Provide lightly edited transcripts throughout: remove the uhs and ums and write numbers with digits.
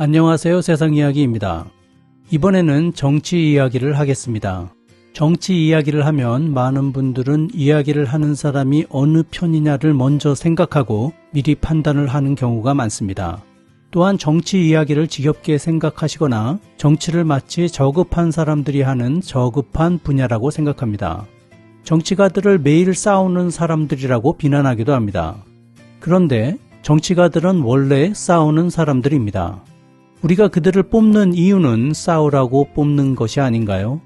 안녕하세요. 세상이야기입니다. 이번에는 정치 이야기를 하겠습니다. 정치 이야기를 하면 많은 분들은 이야기를 하는 사람이 어느 편이냐를 먼저 생각하고 미리 판단을 하는 경우가 많습니다. 또한 정치 이야기를 지겹게 생각하시거나 정치를 마치 저급한 사람들이 하는 저급한 분야라고 생각합니다. 정치가들을 매일 싸우는 사람들이라고 비난하기도 합니다. 그런데 정치가들은 원래 싸우는 사람들입니다. 우리가 그들을 뽑는 이유는 싸우라고 뽑는 것이 아닌가요?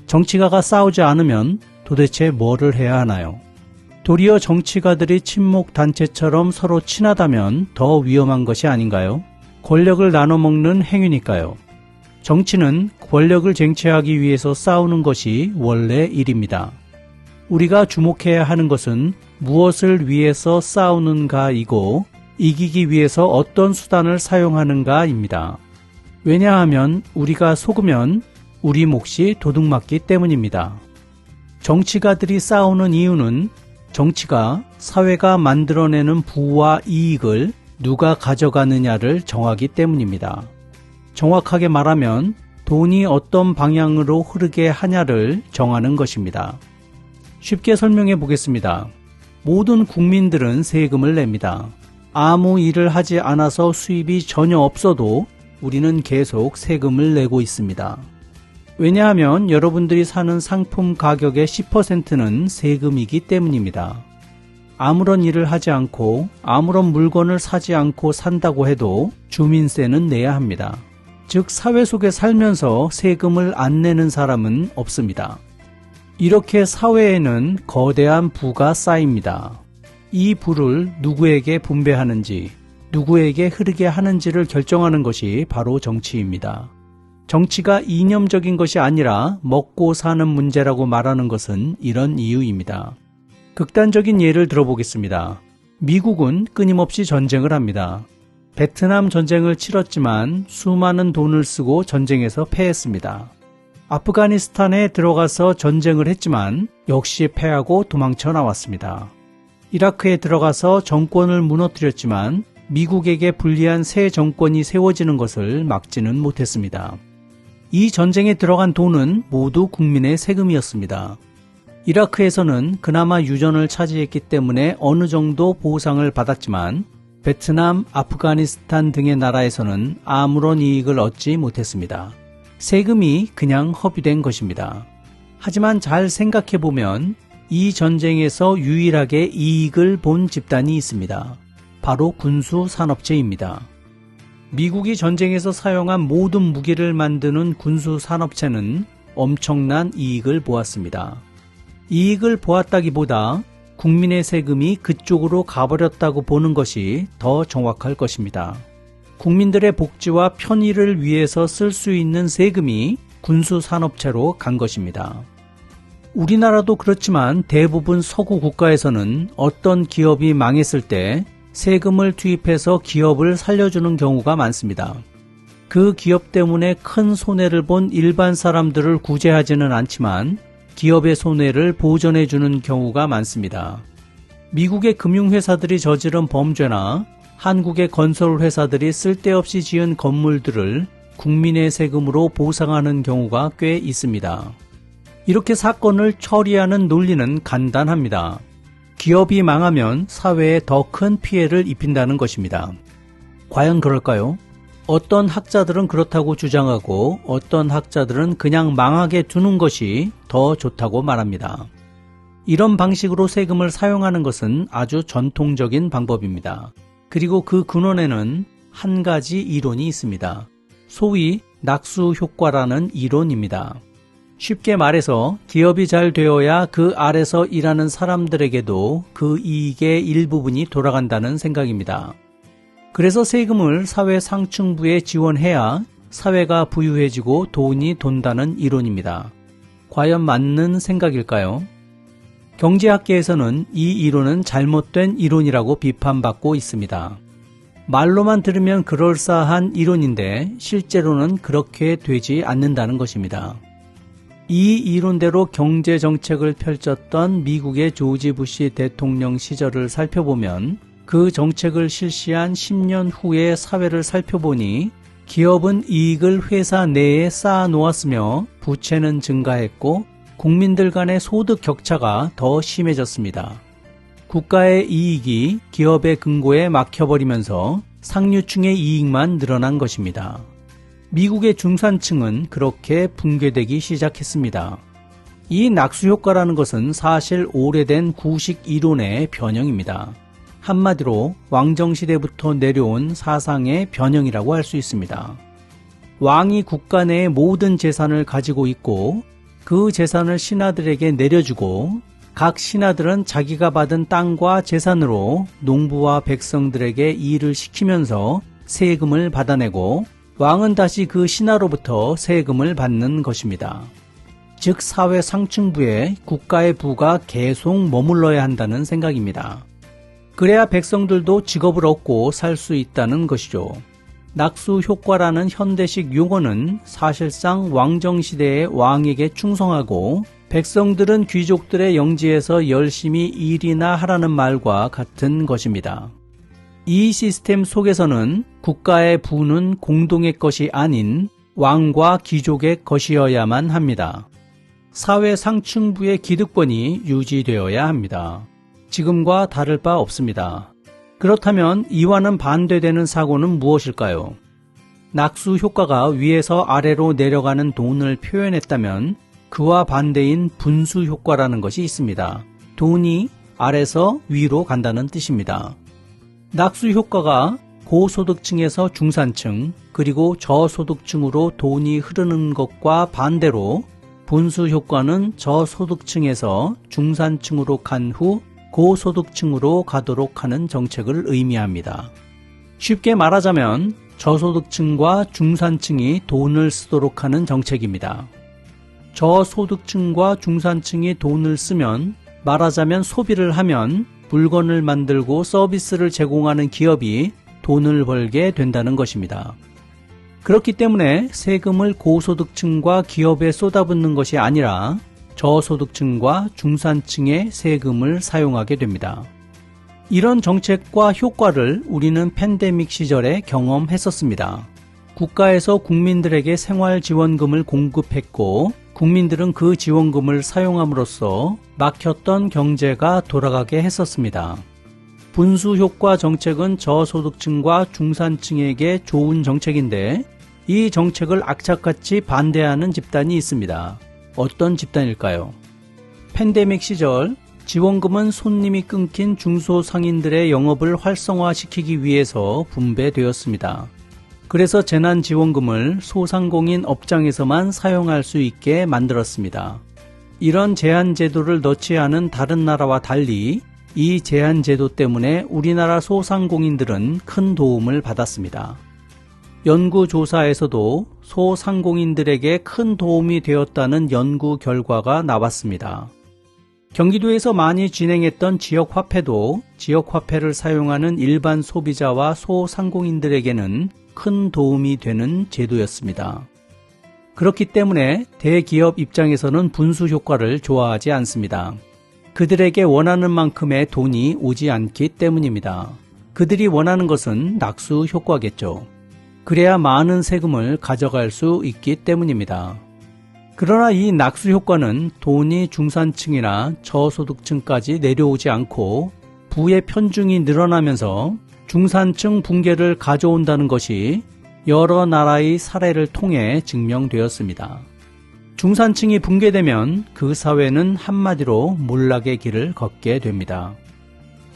정치가가 싸우지 않으면 도대체 뭐를 해야 하나요? 도리어 정치가들이 친목단체처럼 서로 친하다면 더 위험한 것이 아닌가요? 권력을 나눠먹는 행위니까요. 정치는 권력을 쟁취하기 위해서 싸우는 것이 원래 일입니다. 우리가 주목해야 하는 것은 무엇을 위해서 싸우는가이고 이기기 위해서 어떤 수단을 사용하는가입니다. 왜냐하면 우리가 속으면 우리 몫이 도둑맞기 때문입니다. 정치가들이 싸우는 이유는 정치가 사회가 만들어내는 부와 이익을 누가 가져가느냐를 정하기 때문입니다. 정확하게 말하면 돈이 어떤 방향으로 흐르게 하냐를 정하는 것입니다. 쉽게 설명해 보겠습니다. 모든 국민들은 세금을 냅니다. 아무 일을 하지 않아서 수입이 전혀 없어도 우리는 계속 세금을 내고 있습니다. 왜냐하면 여러분들이 사는 상품 가격의 10%는 세금이기 때문입니다. 아무런 일을 하지 않고 아무런 물건을 사지 않고 산다고 해도 주민세는 내야 합니다. 즉 사회 속에 살면서 세금을 안 내는 사람은 없습니다. 이렇게 사회에는 거대한 부가 쌓입니다. 이 부를 누구에게 분배하는지, 누구에게 흐르게 하는지를 결정하는 것이 바로 정치입니다. 정치가 이념적인 것이 아니라 먹고 사는 문제라고 말하는 것은 이런 이유입니다. 극단적인 예를 들어보겠습니다. 미국은 끊임없이 전쟁을 합니다. 베트남 전쟁을 치렀지만 수많은 돈을 쓰고 전쟁에서 패했습니다. 아프가니스탄에 들어가서 전쟁을 했지만 역시 패하고 도망쳐 나왔습니다. 이라크에 들어가서 정권을 무너뜨렸지만 미국에게 불리한 새 정권이 세워지는 것을 막지는 못했습니다. 이 전쟁에 들어간 돈은 모두 국민의 세금이었습니다. 이라크에서는 그나마 유전을 차지했기 때문에 어느 정도 보상을 받았지만 베트남, 아프가니스탄 등의 나라에서는 아무런 이익을 얻지 못했습니다. 세금이 그냥 허비된 것입니다. 하지만 잘 생각해보면 이 전쟁에서 유일하게 이익을 본 집단이 있습니다. 바로 군수산업체입니다. 미국이 전쟁에서 사용한 모든 무기를 만드는 군수산업체는 엄청난 이익을 보았습니다. 이익을 보았다기보다 국민의 세금이 그쪽으로 가버렸다고 보는 것이 더 정확할 것입니다. 국민들의 복지와 편의를 위해서 쓸 수 있는 세금이 군수산업체로 간 것입니다. 우리나라도 그렇지만 대부분 서구 국가에서는 어떤 기업이 망했을 때 세금을 투입해서 기업을 살려주는 경우가 많습니다. 그 기업 때문에 큰 손해를 본 일반 사람들을 구제하지는 않지만 기업의 손해를 보전해주는 경우가 많습니다. 미국의 금융회사들이 저지른 범죄나 한국의 건설회사들이 쓸데없이 지은 건물들을 국민의 세금으로 보상하는 경우가 꽤 있습니다. 이렇게 사건을 처리하는 논리는 간단합니다. 기업이 망하면 사회에 더 큰 피해를 입힌다는 것입니다. 과연 그럴까요? 어떤 학자들은 그렇다고 주장하고 어떤 학자들은 그냥 망하게 두는 것이 더 좋다고 말합니다. 이런 방식으로 세금을 사용하는 것은 아주 전통적인 방법입니다. 그리고 그 근원에는 한 가지 이론이 있습니다. 소위 낙수 효과라는 이론입니다. 쉽게 말해서 기업이 잘 되어야 그 아래서 일하는 사람들에게도 그 이익의 일부분이 돌아간다는 생각입니다. 그래서 세금을 사회 상층부에 지원해야 사회가 부유해지고 돈이 돈다는 이론입니다. 과연 맞는 생각일까요? 경제학계에서는 이 이론은 잘못된 이론이라고 비판받고 있습니다. 말로만 들으면 그럴싸한 이론인데 실제로는 그렇게 되지 않는다는 것입니다. 이 이론대로 경제정책을 펼쳤던 미국의 조지 부시 대통령 시절을 살펴보면 그 정책을 실시한 10년 후의 사회를 살펴보니 기업은 이익을 회사 내에 쌓아 놓았으며 부채는 증가했고 국민들 간의 소득 격차가 더 심해졌습니다. 국가의 이익이 기업의 금고에 막혀버리면서 상류층의 이익만 늘어난 것입니다. 미국의 중산층은 그렇게 붕괴되기 시작했습니다. 이 낙수 효과라는 것은 사실 오래된 구식 이론의 변형입니다. 한마디로 왕정시대부터 내려온 사상의 변형이라고 할 수 있습니다. 왕이 국가 내의 모든 재산을 가지고 있고 그 재산을 신하들에게 내려주고 각 신하들은 자기가 받은 땅과 재산으로 농부와 백성들에게 일을 시키면서 세금을 받아내고 왕은 다시 그 신하로부터 세금을 받는 것입니다. 즉 사회 상층부에 국가의 부가 계속 머물러야 한다는 생각입니다. 그래야 백성들도 직업을 얻고 살 수 있다는 것이죠. 낙수 효과라는 현대식 용어는 사실상 왕정시대의 왕에게 충성하고 백성들은 귀족들의 영지에서 열심히 일이나 하라는 말과 같은 것입니다. 이 시스템 속에서는 국가의 부는 공동의 것이 아닌 왕과 귀족의 것이어야만 합니다. 사회 상층부의 기득권이 유지되어야 합니다. 지금과 다를 바 없습니다. 그렇다면 이와는 반대되는 사고는 무엇일까요? 낙수 효과가 위에서 아래로 내려가는 돈을 표현했다면 그와 반대인 분수 효과라는 것이 있습니다. 돈이 아래서 위로 간다는 뜻입니다. 낙수 효과가 고소득층에서 중산층 그리고 저소득층으로 돈이 흐르는 것과 반대로 분수 효과는 저소득층에서 중산층으로 간 후 고소득층으로 가도록 하는 정책을 의미합니다. 쉽게 말하자면 저소득층과 중산층이 돈을 쓰도록 하는 정책입니다. 저소득층과 중산층이 돈을 쓰면 말하자면 소비를 하면 물건을 만들고 서비스를 제공하는 기업이 돈을 벌게 된다는 것입니다. 그렇기 때문에 세금을 고소득층과 기업에 쏟아붓는 것이 아니라 저소득층과 중산층의 세금을 사용하게 됩니다. 이런 정책과 효과를 우리는 팬데믹 시절에 경험했었습니다. 국가에서 국민들에게 생활지원금을 공급했고 국민들은 그 지원금을 사용함으로써 막혔던 경제가 돌아가게 했었습니다. 분수효과 정책은 저소득층과 중산층에게 좋은 정책인데 이 정책을 악착같이 반대하는 집단이 있습니다. 어떤 집단일까요? 팬데믹 시절 지원금은 손님이 끊긴 중소상인들의 영업을 활성화시키기 위해서 분배되었습니다. 그래서 재난지원금을 소상공인 업장에서만 사용할 수 있게 만들었습니다. 이런 제한제도를 넣지 않은 다른 나라와 달리 이 제한제도 때문에 우리나라 소상공인들은 큰 도움을 받았습니다. 연구조사에서도 소상공인들에게 큰 도움이 되었다는 연구 결과가 나왔습니다. 경기도에서 많이 진행했던 지역화폐도 지역화폐를 사용하는 일반 소비자와 소상공인들에게는 큰 도움이 되는 제도였습니다. 그렇기 때문에 대기업 입장에서는 분수 효과를 좋아하지 않습니다. 그들에게 원하는 만큼의 돈이 오지 않기 때문입니다. 그들이 원하는 것은 낙수 효과겠죠. 그래야 많은 세금을 가져갈 수 있기 때문입니다. 그러나 이 낙수 효과는 돈이 중산층이나 저소득층까지 내려오지 않고 부의 편중이 늘어나면서 중산층 붕괴를 가져온다는 것이 여러 나라의 사례를 통해 증명되었습니다. 중산층이 붕괴되면 그 사회는 한마디로 몰락의 길을 걷게 됩니다.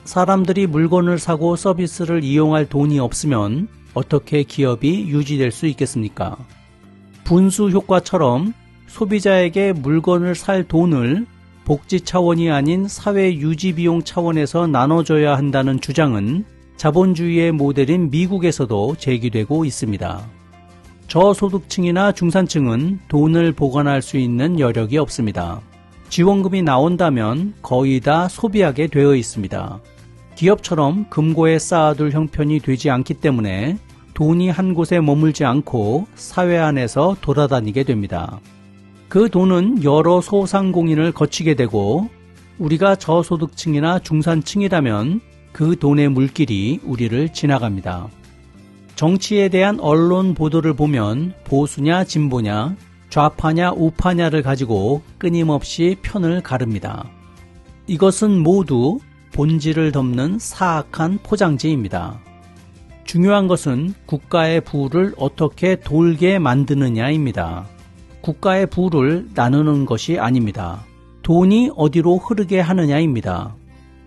사람들이 물건을 사고 서비스를 이용할 돈이 없으면 어떻게 기업이 유지될 수 있겠습니까? 분수 효과처럼 소비자에게 물건을 살 돈을 복지 차원이 아닌 사회 유지 비용 차원에서 나눠줘야 한다는 주장은 자본주의의 모델인 미국에서도 제기되고 있습니다. 저소득층이나 중산층은 돈을 보관할 수 있는 여력이 없습니다. 지원금이 나온다면 거의 다 소비하게 되어 있습니다. 기업처럼 금고에 쌓아둘 형편이 되지 않기 때문에 돈이 한 곳에 머물지 않고 사회 안에서 돌아다니게 됩니다. 그 돈은 여러 소상공인을 거치게 되고 우리가 저소득층이나 중산층이라면 그 돈의 물길이 우리를 지나갑니다. 정치에 대한 언론 보도를 보면 보수냐 진보냐, 좌파냐 우파냐를 가지고 끊임없이 편을 가릅니다. 이것은 모두 본질을 덮는 사악한 포장지입니다. 중요한 것은 국가의 부를 어떻게 돌게 만드느냐입니다. 국가의 부를 나누는 것이 아닙니다. 돈이 어디로 흐르게 하느냐입니다.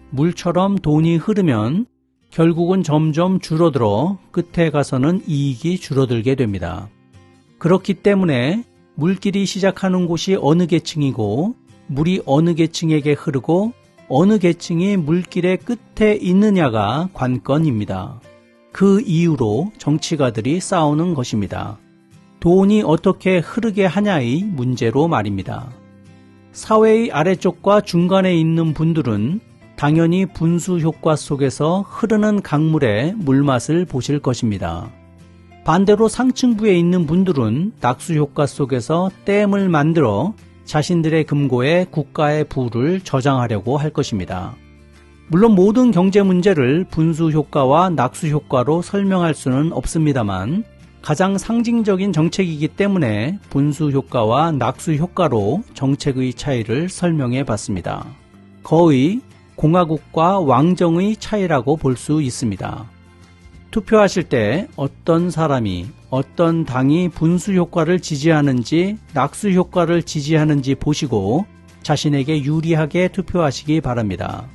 물처럼 돈이 흐르면 결국은 점점 줄어들어 끝에 가서는 이익이 줄어들게 됩니다. 그렇기 때문에 물길이 시작하는 곳이 어느 계층이고 물이 어느 계층에게 흐르고 어느 계층이 물길의 끝에 있느냐가 관건입니다. 그 이유로 정치가들이 싸우는 것입니다. 돈이 어떻게 흐르게 하냐의 문제로 말입니다. 사회의 아래쪽과 중간에 있는 분들은 당연히 분수 효과 속에서 흐르는 강물의 물맛을 보실 것입니다. 반대로 상층부에 있는 분들은 낙수 효과 속에서 댐을 만들어 자신들의 금고에 국가의 부를 저장하려고 할 것입니다. 물론 모든 경제 문제를 분수 효과와 낙수 효과로 설명할 수는 없습니다만 가장 상징적인 정책이기 때문에 분수 효과와 낙수 효과로 정책의 차이를 설명해 봤습니다. 거의 공화국과 왕정의 차이라고 볼 수 있습니다. 투표하실 때 어떤 사람이, 어떤 당이 분수 효과를 지지하는지 낙수 효과를 지지하는지 보시고 자신에게 유리하게 투표하시기 바랍니다.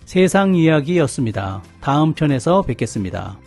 세상 이야기였습니다. 다음 편에서 뵙겠습니다.